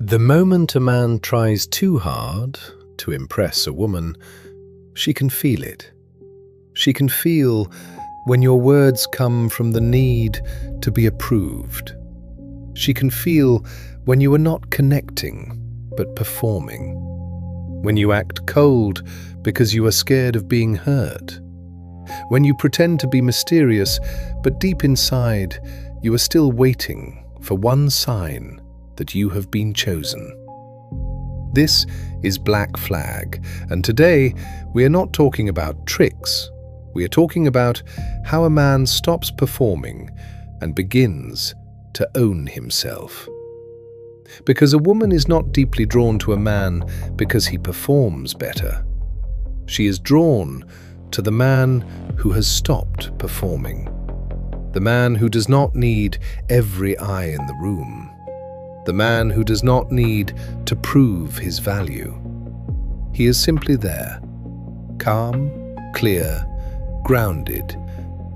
The moment a man tries too hard to impress a woman, she can feel it. She can feel when your words come from the need to be approved. She can feel when you are not connecting, but performing. When you act cold because you are scared of being hurt. When you pretend to be mysterious, but deep inside, you are still waiting for one sign that you have been chosen. This is Black Flag, and today we are not talking about tricks. We are talking about how a man stops performing and begins to own himself. Because a woman is not deeply drawn to a man because he performs better. She is drawn to the man who has stopped performing. The man who does not need every eye in the room. The man who does not need to prove his value. He is simply there, calm, clear, grounded,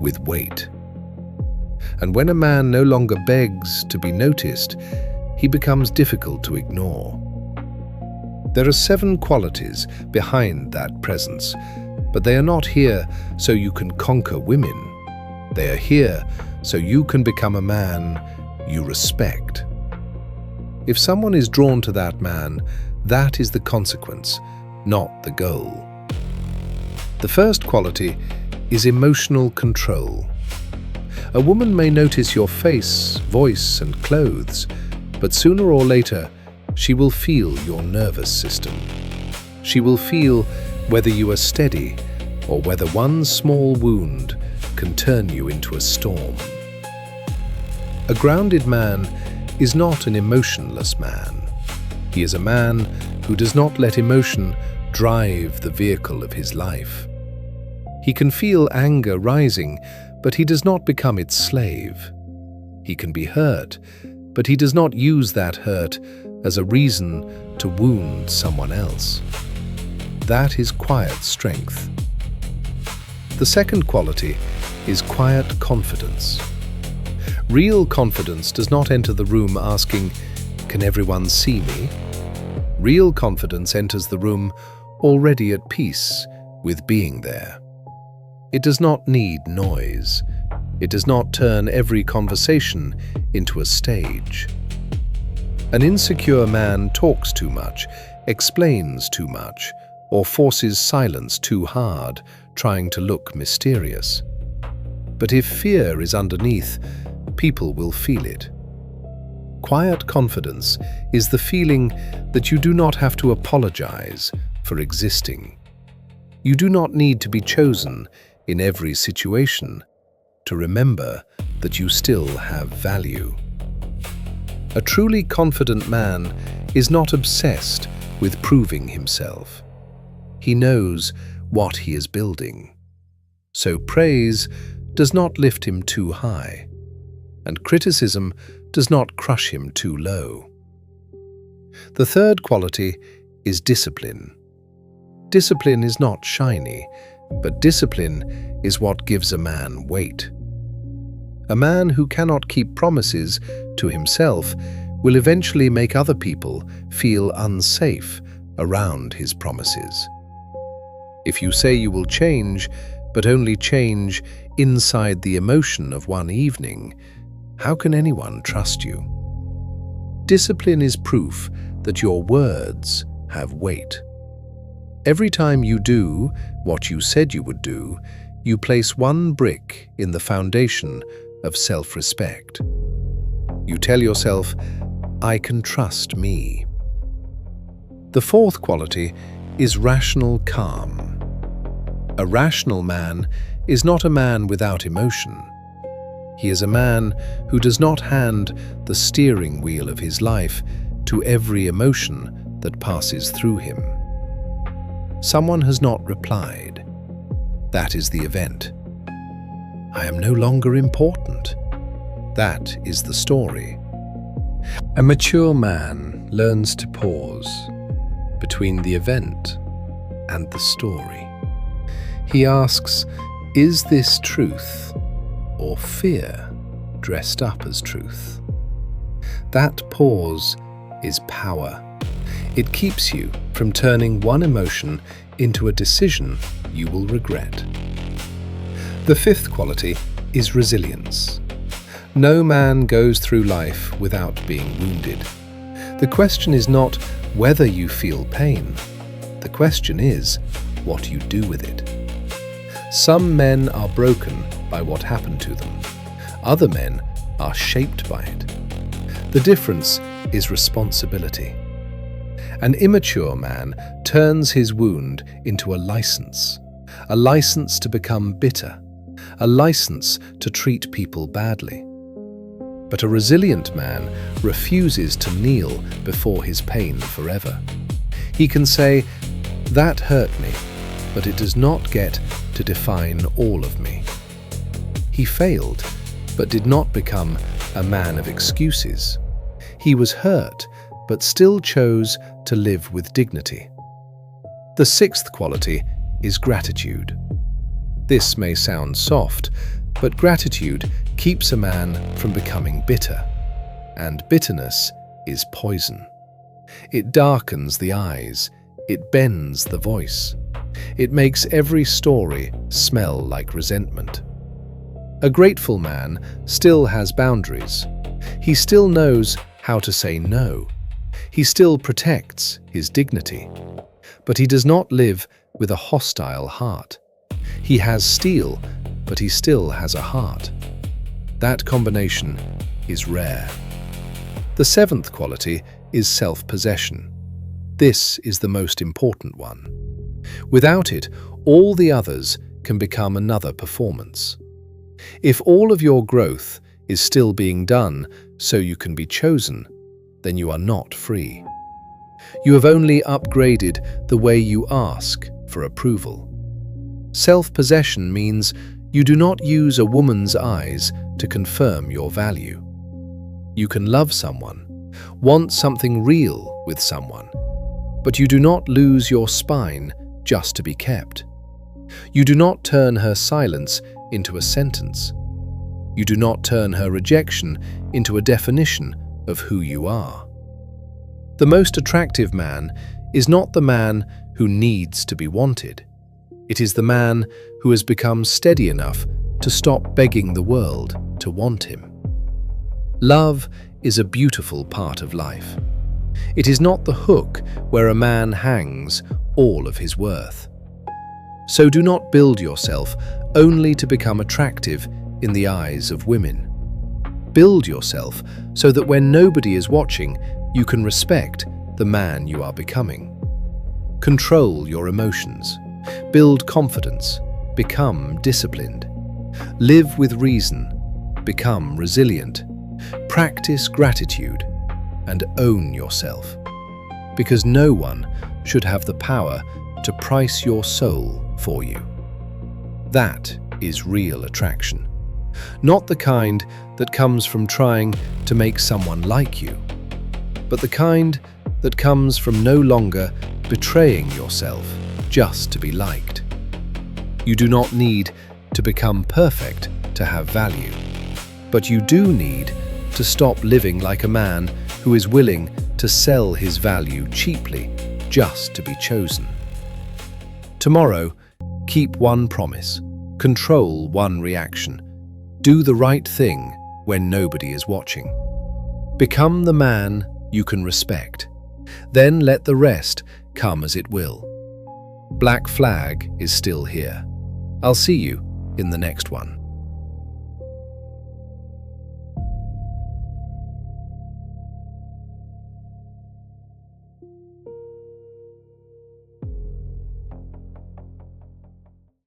with weight. And when a man no longer begs to be noticed, he becomes difficult to ignore. There are 7 qualities behind that presence, but they are not here so you can conquer women. They are here so you can become a man you respect. If someone is drawn to that man, that is the consequence, not the goal. The first quality is emotional control. A woman may notice your face, voice, and clothes, but sooner or later, she will feel your nervous system. She will feel whether you are steady or whether one small wound can turn you into a storm. A grounded man is not an emotionless man. He is a man who does not let emotion drive the vehicle of his life. He can feel anger rising, but he does not become its slave. He can be hurt, but he does not use that hurt as a reason to wound someone else. That is quiet strength. The second quality is quiet confidence. Real confidence does not enter the room asking, "Can everyone see me?" Real confidence enters the room already at peace with being there. It does not need noise. It does not turn every conversation into a stage. An insecure man talks too much, explains too much, or forces silence too hard, trying to look mysterious. But if fear is underneath, people will feel it. Quiet confidence is the feeling that you do not have to apologize for existing. You do not need to be chosen in every situation to remember that you still have value. A truly confident man is not obsessed with proving himself. He knows what he is building. So praise does not lift him too high, and criticism does not crush him too low. The third quality is discipline. Discipline is not shiny, but discipline is what gives a man weight. A man who cannot keep promises to himself will eventually make other people feel unsafe around his promises. If you say you will change, but only change inside the emotion of one evening, how can anyone trust you? Discipline is proof that your words have weight. Every time you do what you said you would do, you place one brick in the foundation of self-respect. You tell yourself, "I can trust me." The fourth quality is rational calm. A rational man is not a man without emotion. He is a man who does not hand the steering wheel of his life to every emotion that passes through him. Someone has not replied. That is the event. I am no longer important. That is the story. A mature man learns to pause between the event and the story. He asks, is this truth or fear dressed up as truth? That pause is power. It keeps you from turning one emotion into a decision you will regret. The fifth quality is resilience. No man goes through life without being wounded. The question is not whether you feel pain. The question is what you do with it. Some men are broken by what happened to them. Other men are shaped by it. The difference is responsibility. An immature man turns his wound into a license to become bitter, a license to treat people badly. But a resilient man refuses to kneel before his pain forever. He can say, "That hurt me, but it does not get to define all of me." He failed, but did not become a man of excuses. He was hurt, but still chose to live with dignity. The sixth quality is gratitude. This may sound soft, but gratitude keeps a man from becoming bitter. And bitterness is poison. It darkens the eyes, it bends the voice. It makes every story smell like resentment. A grateful man still has boundaries. He still knows how to say no. He still protects his dignity. But he does not live with a hostile heart. He has steel, but he still has a heart. That combination is rare. The seventh quality is self-possession. This is the most important one. Without it, all the others can become another performance. If all of your growth is still being done so you can be chosen, then you are not free. You have only upgraded the way you ask for approval. Self-possession means you do not use a woman's eyes to confirm your value. You can love someone, want something real with someone, but you do not lose your spine just to be kept. You do not turn her silence into a sentence. You do not turn her rejection into a definition of who you are. The most attractive man is not the man who needs to be wanted. It is the man who has become steady enough to stop begging the world to want him. Love is a beautiful part of life. It is not the hook where a man hangs all of his worth. So do not build yourself only to become attractive in the eyes of women. Build yourself so that when nobody is watching, you can respect the man you are becoming. Control your emotions. Build confidence. Become disciplined. Live with reason. Become resilient. Practice gratitude and own yourself. Because no one should have the power to price your soul for you. That is real attraction. Not the kind that comes from trying to make someone like you, but the kind that comes from no longer betraying yourself just to be liked. You do not need to become perfect to have value, but you do need to stop living like a man who is willing to sell his value cheaply just to be chosen. Tomorrow, keep one promise, control one reaction, do the right thing when nobody is watching. Become the man you can respect. Then let the rest come as it will. Black Flag is still here. I'll see you in the next one.